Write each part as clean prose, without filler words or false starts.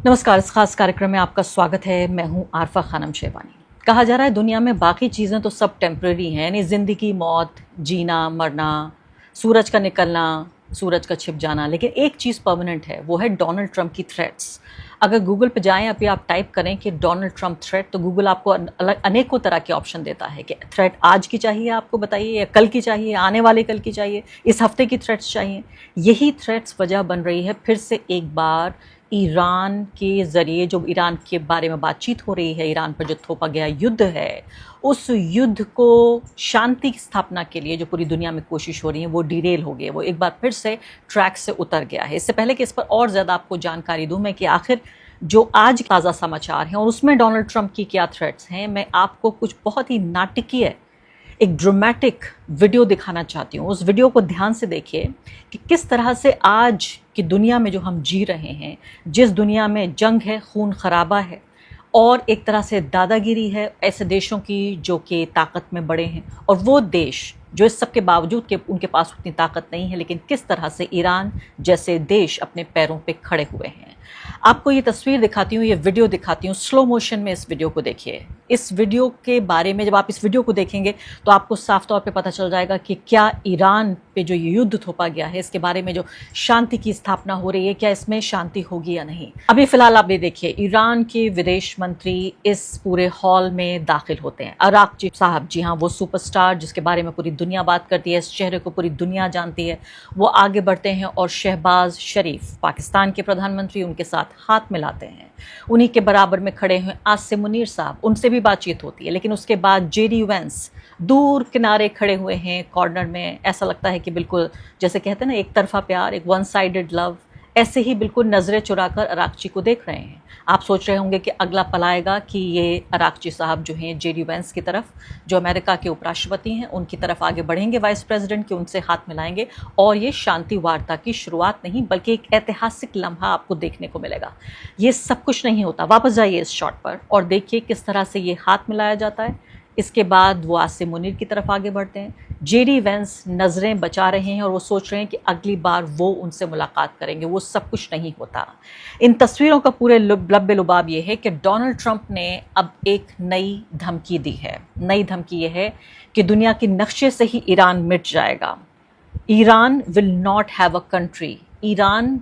नमस्कार, इस खास कार्यक्रम में आपका स्वागत है। मैं हूं आरफा खानम शेबानी। कहा जा रहा है दुनिया में बाकी चीज़ें तो सब टेम्परेरी हैं, यानी ज़िंदगी, मौत, जीना, मरना, सूरज का निकलना, सूरज का छिप जाना, लेकिन एक चीज़ परमानेंट है, वो है डोनाल्ड ट्रंप की थ्रेट्स। अगर गूगल पे जाएं, अभी आप टाइप करें कि डोनाल्ड ट्रंप थ्रेट, तो गूगल आपको अनेकों तरह के ऑप्शन देता है कि थ्रेट आज की चाहिए, आपको बताइए, या कल की चाहिए, आने वाले कल की चाहिए, इस हफ्ते की थ्रेट्स चाहिए। यही थ्रेट्स वजह बन रही है फिर से एक बार ईरान के ज़रिए, जो ईरान के बारे में बातचीत हो रही है, ईरान पर जो थोपा गया युद्ध है, उस युद्ध को शांति की स्थापना के लिए जो पूरी दुनिया में कोशिश हो रही है, वो डिरेल हो गई, वो एक बार फिर से ट्रैक से उतर गया है। इससे पहले कि इस पर और ज़्यादा आपको जानकारी दूं मैं कि आखिर जो आज ताज़ा समाचार हैं और उसमें डोनाल्ड ट्रंप की क्या थ्रेट्स हैं, मैं आपको कुछ बहुत ही नाटकीय, एक ड्रामेटिक वीडियो दिखाना चाहती हूँ। उस वीडियो को ध्यान से देखिए कि किस तरह से आज की दुनिया में जो हम जी रहे हैं, जिस दुनिया में जंग है, खून खराबा है और एक तरह से दादागिरी है ऐसे देशों की जो कि ताकत में बड़े हैं, और वो देश जो इस सब के बावजूद कि उनके पास उतनी ताकत नहीं है, लेकिन किस तरह से ईरान जैसे देश अपने पैरों पे खड़े हुए हैं। आपको ये तस्वीर दिखाती हूँ, ये वीडियो दिखाती हूँ, स्लो मोशन में इस वीडियो को देखिए। इस वीडियो के बारे में जब आप इस वीडियो को देखेंगे तो आपको साफ तौर पे पता चल जाएगा कि क्या ईरान पे जो ये युद्ध थोपा गया है, इसके बारे में जो शांति की स्थापना हो रही है, क्या इसमें शांति होगी या नहीं। अभी फिलहाल आप ये देखिए, ईरान के विदेश मंत्री इस पूरे हॉल में दाखिल होते हैं। अराक्ची साहब, जी हाँ, वो सुपरस्टार जिसके बारे में पूरी दुनिया बात करती है, इस चेहरे को पूरी दुनिया जानती है, वो आगे बढ़ते हैं और शहबाज शरीफ, पाकिस्तान के प्रधानमंत्री, उनके साथ हाथ मिलाते हैं। उन्हीं के बराबर में खड़े हुए आसिम मुनीर साहब, उनसे भी बातचीत होती है, लेकिन उसके बाद जेडी वेंस दूर किनारे खड़े हुए हैं कॉर्नर में। ऐसा लगता है कि बिल्कुल जैसे कहते हैं ना, एक तरफा प्यार, एक वन साइडेड लव, ऐसे ही बिल्कुल नज़रें चुराकर अराक्ची को देख रहे हैं। आप सोच रहे होंगे कि अगला पल आएगा कि ये अराक्ची साहब जो हैं जेडी वेंस की तरफ, जो अमेरिका के उपराष्ट्रपति हैं, उनकी तरफ आगे बढ़ेंगे, वाइस प्रेसिडेंट के, उनसे हाथ मिलाएंगे और ये शांति वार्ता की शुरुआत नहीं बल्कि एक ऐतिहासिक लम्हा आपको देखने को मिलेगा। ये सब कुछ नहीं होता। वापस जाइए इस शॉट पर और देखिए किस तरह से ये हाथ मिलाया जाता है। इसके बाद वो आसिम मुनीर की तरफ आगे बढ़ते हैं। जेडी वेंस नज़रें बचा रहे हैं और वो सोच रहे हैं कि अगली बार वो उनसे मुलाकात करेंगे। वो सब कुछ नहीं होता। इन तस्वीरों का पूरे लब्बे लुबाब ये है कि डोनाल्ड ट्रंप ने अब एक नई धमकी दी है। नई धमकी ये है कि दुनिया के नक्शे से ही ईरान मिट जाएगा। Iran will not have a country. Iran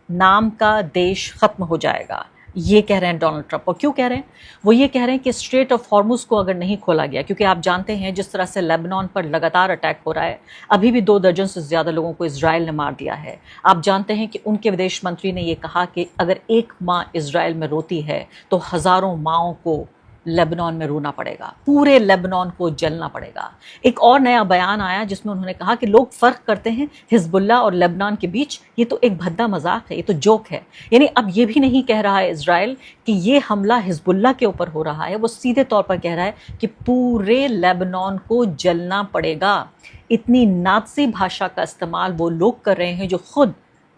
नाम का देश ख़त्म हो जाएगा, ये कह रहे हैं डोनाल्ड ट्रंप। और क्यों कह रहे हैं? वो ये कह रहे हैं कि स्ट्रेट ऑफ हॉर्मुज़ को अगर नहीं खोला गया, क्योंकि आप जानते हैं जिस तरह से लेबनान पर लगातार अटैक हो रहा है, अभी भी 2 दर्जन से ज़्यादा लोगों को इजराइल ने मार दिया है। आप जानते हैं कि उनके विदेश मंत्री ने ये कहा कि अगर एक माँ इजराइल में रोती है तो हज़ारों माँओं को लेबनान में रोना पड़ेगा, पूरे लेबनान को जलना पड़ेगा। एक और नया बयान आया जिसमें उन्होंने कहा कि लोग फ़र्क करते हैं हिजबुल्लाह और लेबनान के बीच, ये तो एक भद्दा मजाक है, ये तो जोक है। यानी अब ये भी नहीं कह रहा है इजराइल कि ये हमला हिजबुल्लाह के ऊपर हो रहा है, वो सीधे तौर पर कह रहा है कि पूरे लेबनान को जलना पड़ेगा। इतनी नाज़ी भाषा का इस्तेमाल वो लोग कर रहे हैं जो खुद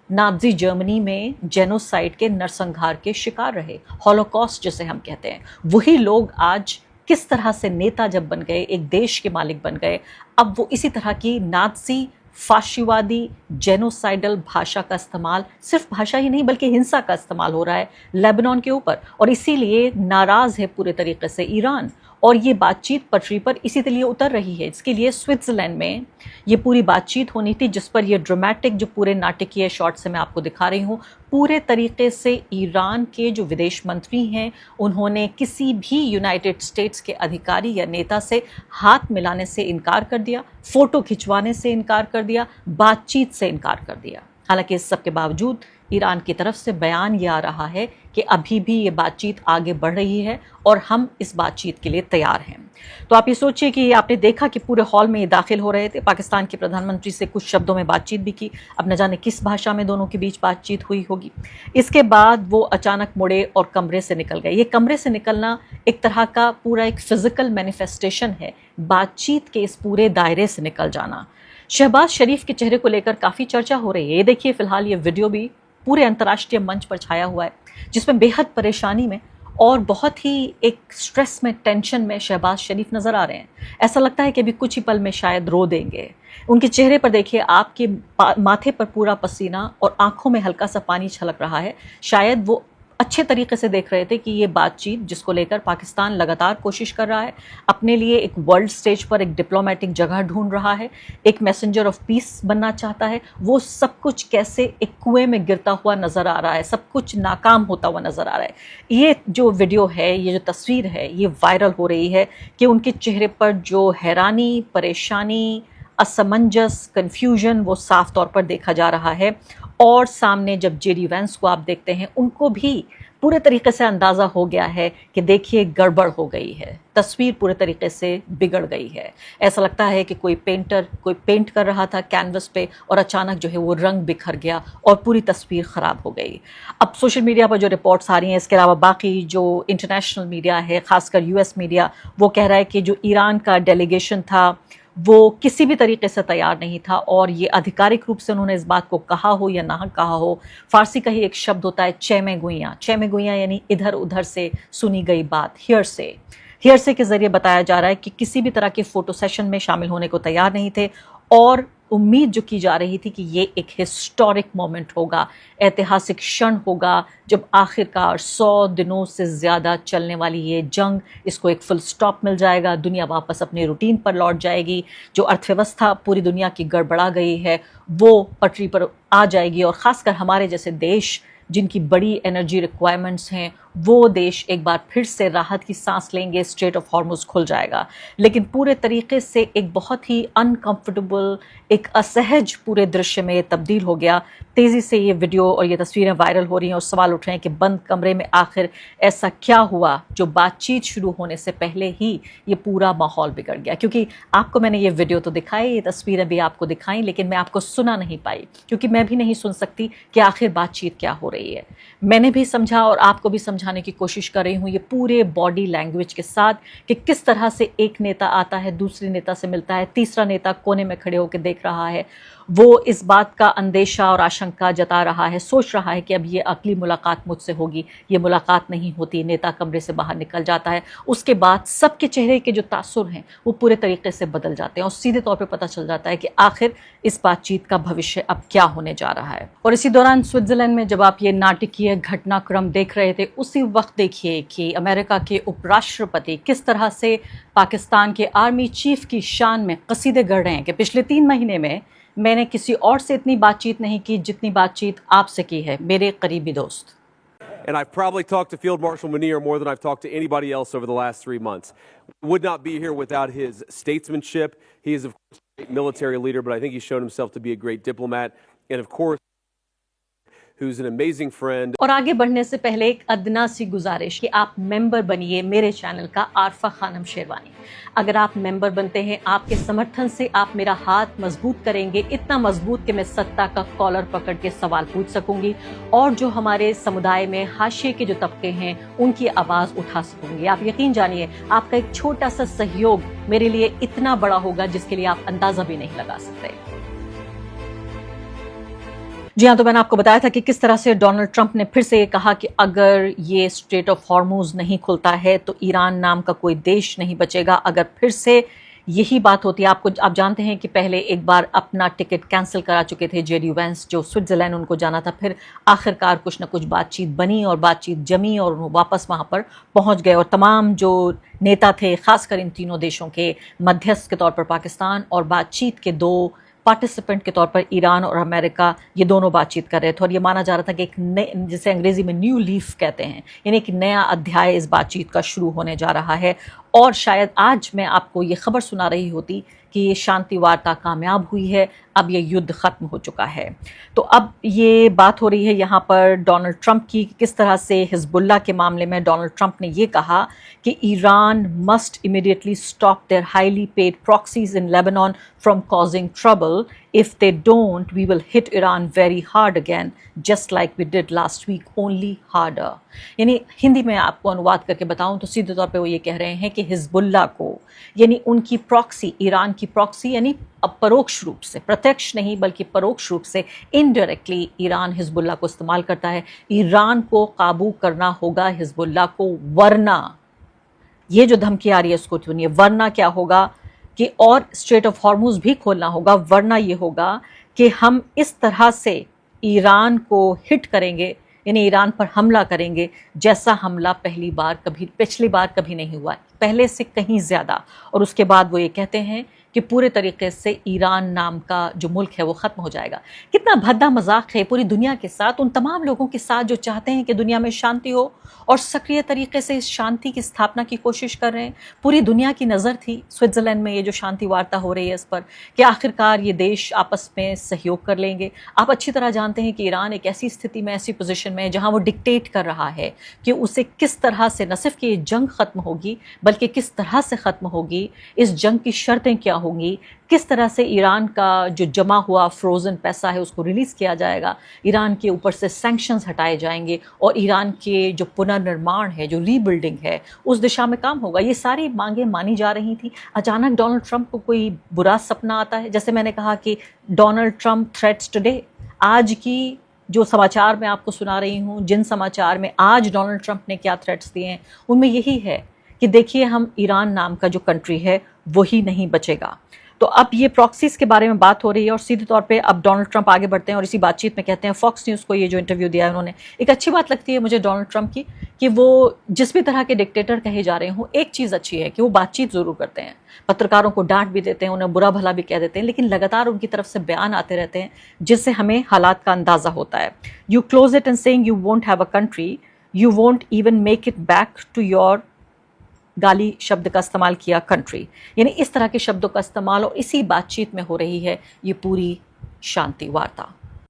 नाज़ी जर्मनी में जेनोसाइड के नरसंहार के शिकार रहे, हॉलोकॉस्ट जिसे हम कहते हैं। वही लोग आज किस तरह से नेता जब बन गए, एक देश के मालिक बन गए, अब वो इसी तरह की नाज़ी, फाशिवादी, जेनोसाइडल भाषा का इस्तेमाल, सिर्फ भाषा ही नहीं बल्कि हिंसा का इस्तेमाल हो रहा है लेबनान के ऊपर। और इसीलिए नाराज़ है पूरे तरीके से ईरान, और ये बातचीत पटरी पर इसी लिए उतर रही है। इसके लिए स्विट्ज़रलैंड में ये पूरी बातचीत होनी थी, जिस पर ये ड्रामेटिक, जो पूरे नाटकीय शॉट से मैं आपको दिखा रही हूँ, पूरे तरीके से ईरान के जो विदेश मंत्री हैं, उन्होंने किसी भी यूनाइटेड स्टेट्स के अधिकारी या नेता से हाथ मिलाने से इनकार कर दिया, फ़ोटो खिंचवाने से इनकार कर दिया, बातचीत से इनकार कर दिया। हालांकि इस सब के बावजूद ईरान की तरफ से बयान ये आ रहा है कि अभी भी ये बातचीत आगे बढ़ रही है और हम इस बातचीत के लिए तैयार हैं। तो आप ये सोचिए कि आपने देखा कि पूरे हॉल में ये दाखिल हो रहे थे, पाकिस्तान के प्रधानमंत्री से कुछ शब्दों में बातचीत भी की, अब न जाने किस भाषा में दोनों के बीच बातचीत हुई होगी। इसके बाद वो अचानक मुड़े और कमरे से निकल गए। ये कमरे से निकलना एक तरह का पूरा एक फिजिकल मैनिफेस्टेशन है, बातचीत के इस पूरे दायरे से निकल जाना। शहबाज शरीफ के चेहरे को लेकर काफ़ी चर्चा हो रही है। ये देखिए, फिलहाल ये वीडियो भी पूरे अंतर्राष्ट्रीय मंच पर छाया हुआ है, जिसमें बेहद परेशानी में और बहुत ही एक स्ट्रेस में, टेंशन में शहबाज शरीफ नज़र आ रहे हैं। ऐसा लगता है कि अभी कुछ ही पल में शायद रो देंगे। उनके चेहरे पर देखिए, आपके माथे पर पूरा पसीना और आंखों में हल्का सा पानी छलक रहा है। शायद वो अच्छे तरीके से देख रहे थे कि ये बातचीत जिसको लेकर पाकिस्तान लगातार कोशिश कर रहा है, अपने लिए एक वर्ल्ड स्टेज पर एक डिप्लोमेटिक जगह ढूंढ रहा है, एक मैसेंजर ऑफ पीस बनना चाहता है, वो सब कुछ कैसे एक कुएं में गिरता हुआ नजर आ रहा है, सब कुछ नाकाम होता हुआ नजर आ रहा है। ये जो वीडियो है, ये जो तस्वीर है, ये वायरल हो रही है कि उनके चेहरे पर जो हैरानी, परेशानी, असमंजस, कन्फ्यूजन वो साफ तौर पर देखा जा रहा है। और सामने जब जेडी वैंस को आप देखते हैं, उनको भी पूरे तरीके से अंदाज़ा हो गया है कि देखिए गड़बड़ हो गई है, तस्वीर पूरे तरीके से बिगड़ गई है। ऐसा लगता है कि कोई पेंट कर रहा था कैनवस पे और अचानक जो है वो रंग बिखर गया और पूरी तस्वीर ख़राब हो गई। अब सोशल मीडिया पर जो रिपोर्ट्स आ रही हैं, इसके अलावा बाकी जो इंटरनेशनल मीडिया है, ख़ासकर यूएस मीडिया, वो कह रहा है कि जो ईरान का डेलीगेशन था वो किसी भी तरीके से तैयार नहीं था और ये आधिकारिक रूप से उन्होंने इस बात को कहा हो या ना कहा हो, फारसी का ही एक शब्द होता है चैमे गुइयाँ यानी इधर उधर से सुनी गई बात, हियरसे के ज़रिए बताया जा रहा है कि किसी भी तरह के फ़ोटो सेशन में शामिल होने को तैयार नहीं थे और उम्मीद जो की जा रही थी कि ये एक हिस्टोरिक मोमेंट होगा, ऐतिहासिक क्षण होगा, जब आखिरकार 100 दिनों से ज़्यादा चलने वाली ये जंग, इसको एक फुल स्टॉप मिल जाएगा, दुनिया वापस अपने रूटीन पर लौट जाएगी, जो अर्थव्यवस्था पूरी दुनिया की गड़बड़ा गई है वो पटरी पर आ जाएगी और ख़ासकर हमारे जैसे देश जिनकी बड़ी एनर्जी रिक्वायरमेंट्स हैं, वो देश एक बार फिर से राहत की सांस लेंगे, स्ट्रेट ऑफ हॉर्मुज़ खुल जाएगा। लेकिन पूरे तरीके से एक बहुत ही अनकंफर्टेबल, एक असहज पूरे दृश्य में तब्दील हो गया। तेज़ी से ये वीडियो और ये तस्वीरें वायरल हो रही हैं और सवाल उठ रहे हैं कि बंद कमरे में आखिर ऐसा क्या हुआ जो बातचीत शुरू होने से पहले ही ये पूरा माहौल बिगड़ गया। क्योंकि आपको मैंने ये वीडियो तो दिखाई, ये तस्वीरें भी आपको दिखाई, लेकिन मैं आपको सुना नहीं पाई क्योंकि मैं भी नहीं सुन सकती कि आखिर बातचीत क्या हो रही है। मैंने भी समझा और आपको भी समझाने की कोशिश कर रही हूँ ये पूरे बॉडी लैंग्वेज के साथ कि किस तरह से एक नेता आता है, दूसरे नेता से मिलता है, तीसरा नेता कोने में खड़े होकर देख रहा है, वो इस बात का अंदेशा और आशंका जता रहा है, सोच रहा है कि अब ये अगली मुलाकात मुझसे होगी, ये मुलाकात नहीं होती, नेता कमरे से बाहर निकल जाता है। उसके बाद सबके चेहरे के जो तासुर हैं वो पूरे तरीके से बदल जाते हैं और सीधे तौर पे पता चल जाता है कि आखिर इस बातचीत का भविष्य अब क्या होने जा रहा है। और इसी दौरान स्विट्जरलैंड में जब आप ये नाटकीय घटनाक्रम देख रहे थे, उसी वक्त देखिए कि अमेरिका के उपराष्ट्रपति किस तरह से पाकिस्तान के आर्मी चीफ की शान में कसीदे गढ़ रहे हैं कि पिछले 3 महीने में मैंने किसी और से इतनी बातचीत नहीं की जितनी बातचीत आपसे की है, मेरे करीबी दोस्त। And I've probably talked to Field Marshal Munir more than I've talked to anybody else over the last 3 months. Would not be here without his statesmanship. He is, of course, a great military leader, but I think he's shown himself to be a great diplomat. And, of course, who's an amazing friend. और आगे बढ़ने से पहले एक अदना सी गुजारिश कि आप मेंबर बनिए मेरे चैनल का आरफा खानम शेरवानी। अगर आप मेंबर बनते हैं, आपके समर्थन से आप मेरा हाथ मजबूत करेंगे, इतना मजबूत कि मैं सत्ता का कॉलर पकड़ के सवाल पूछ सकूंगी और जो हमारे समुदाय में हाशिए के जो तबके हैं उनकी आवाज़ उठा सकूंगी। आप यकीन जानिए, आपका एक छोटा सा सहयोग मेरे लिए इतना बड़ा होगा जिसके लिए आप अंदाजा भी नहीं लगा सकते। जी हाँ, तो मैंने आपको बताया था कि किस तरह से डोनाल्ड ट्रंप ने फिर से ये कहा कि अगर ये स्ट्रेट ऑफ हॉर्मुज़ नहीं खुलता है तो ईरान नाम का कोई देश नहीं बचेगा। अगर फिर से यही बात होती है, आप जानते हैं कि पहले एक बार अपना टिकट कैंसिल करा चुके थे जेडी वैंस, जो स्विट्ज़रलैंड उनको जाना था, फिर आखिरकार कुछ ना कुछ बातचीत बनी और बातचीत जमी और वो वापस वहाँ पर पहुँच गए और तमाम जो नेता थे, खासकर इन तीनों देशों के मध्यस्थ के तौर पर पाकिस्तान और बातचीत के 2 पार्टिसिपेंट के तौर पर ईरान और अमेरिका, ये दोनों बातचीत कर रहे थे और ये माना जा रहा था कि एक नए, जिसे अंग्रेजी में न्यू लीफ कहते हैं, यानी एक नया अध्याय इस बातचीत का शुरू होने जा रहा है। और शायद आज मैं आपको ये खबर सुना रही होती कि ये शांति वार्ता कामयाब हुई है, अब ये युद्ध ख़त्म हो चुका है। तो अब ये बात हो रही है यहाँ पर डोनाल्ड ट्रंप की, किस तरह से हिजबुल्लाह के मामले में डोनाल्ड ट्रंप ने ये कहा कि Iran must immediately stop their highly paid proxies in Lebanon from causing trouble. If they don't we will hit Iran very hard again just like we did last week, only harder. यानी हिंदी में आपको अनुवाद करके बताऊं तो सीधे तौर पे वो ये कह रहे हैं कि हिजबुल्लाह को, यानी उनकी प्रॉक्सी, ईरान की प्रॉक्सी, यानी परोक्ष रूप से, प्रत्यक्ष नहीं बल्कि परोक्ष रूप से, इनडायरेक्टली ईरान हिजबुल्लाह को इस्तेमाल करता है। ईरान को काबू करना होगा हिजबुल्लाह को, वरना ये जो धमकी आ रही है इसको सुनिए, वरना क्या होगा कि और स्ट्रेट ऑफ हॉर्मुज़ भी खोलना होगा, वरना ये होगा कि हम इस तरह से ईरान को हिट करेंगे यानी ईरान पर हमला करेंगे, जैसा हमला पिछली बार कभी नहीं हुआ है, पहले से कहीं ज़्यादा। और उसके बाद वो ये कहते हैं कि पूरे तरीके से ईरान नाम का जो मुल्क है वो ख़त्म हो जाएगा। कितना भद्दा मजाक है पूरी दुनिया के साथ, उन तमाम लोगों के साथ जो चाहते हैं कि दुनिया में शांति हो और सक्रिय तरीके से इस शांति की स्थापना की कोशिश कर रहे हैं। पूरी दुनिया की नज़र थी स्विट्ज़रलैंड में ये जो शांति वार्ता हो रही है इस पर, कि आखिरकार ये देश आपस में सहयोग कर लेंगे। आप अच्छी तरह जानते हैं कि ईरान एक ऐसी स्थिति में, ऐसी पोजीशन में है जहां वो डिक्टेट कर रहा है कि उसे किस तरह से न सिर्फ कि ये जंग ख़त्म होगी बल्कि किस तरह से ख़त्म होगी, इस जंग की शर्तें क्या होंगी, किस तरह से ईरान का जो जमा हुआ फ्रोज़न पैसा है उसको रिलीज़ किया जाएगा, ईरान के ऊपर से सैंक्शंस हटाए जाएंगे और ईरान के जो पुनर्निर्माण है, जो रीबिल्डिंग है, उस दिशा में काम होगा। ये सारी मांगें मानी जा रही थी। अचानक डोनाल्ड ट्रंप को कोई बुरा सपना आता है। जैसे मैंने कहा कि डोनाल्ड ट्रंप थ्रेट्स टुडे, आज की जो समाचार मैं आपको सुना रही हूँ, जिन समाचार में आज डोनाल्ड ट्रंप ने क्या थ्रेट्स दिए हैं, उनमें यही है कि देखिए हम ईरान नाम का जो कंट्री है वही नहीं बचेगा। तो अब ये प्रॉक्सीज के बारे में बात हो रही है और सीधे तौर पे अब डोनाल्ड ट्रंप आगे बढ़ते हैं और इसी बातचीत में कहते हैं, फॉक्स न्यूज़ को ये जो इंटरव्यू दिया है उन्होंने, एक अच्छी बात लगती है मुझे डोनाल्ड ट्रंप की कि वो जिस भी तरह के डिक्टेटर कहे जा रहे हों, एक चीज़ अच्छी है कि वो बातचीत ज़रूर करते हैं, पत्रकारों को डांट भी देते हैं, उन्हें बुरा भला भी कह देते हैं, लेकिन लगातार उनकी तरफ से बयान आते रहते हैं जिससे हमें हालात का अंदाज़ा होता है। You close it and saying you won't have a country, you won't even make it back to your, गाली शब्द का इस्तेमाल किया, कंट्री, यानी इस तरह के शब्दों का इस्तेमाल और इसी बातचीत में हो रही है ये पूरी शांति वार्ता।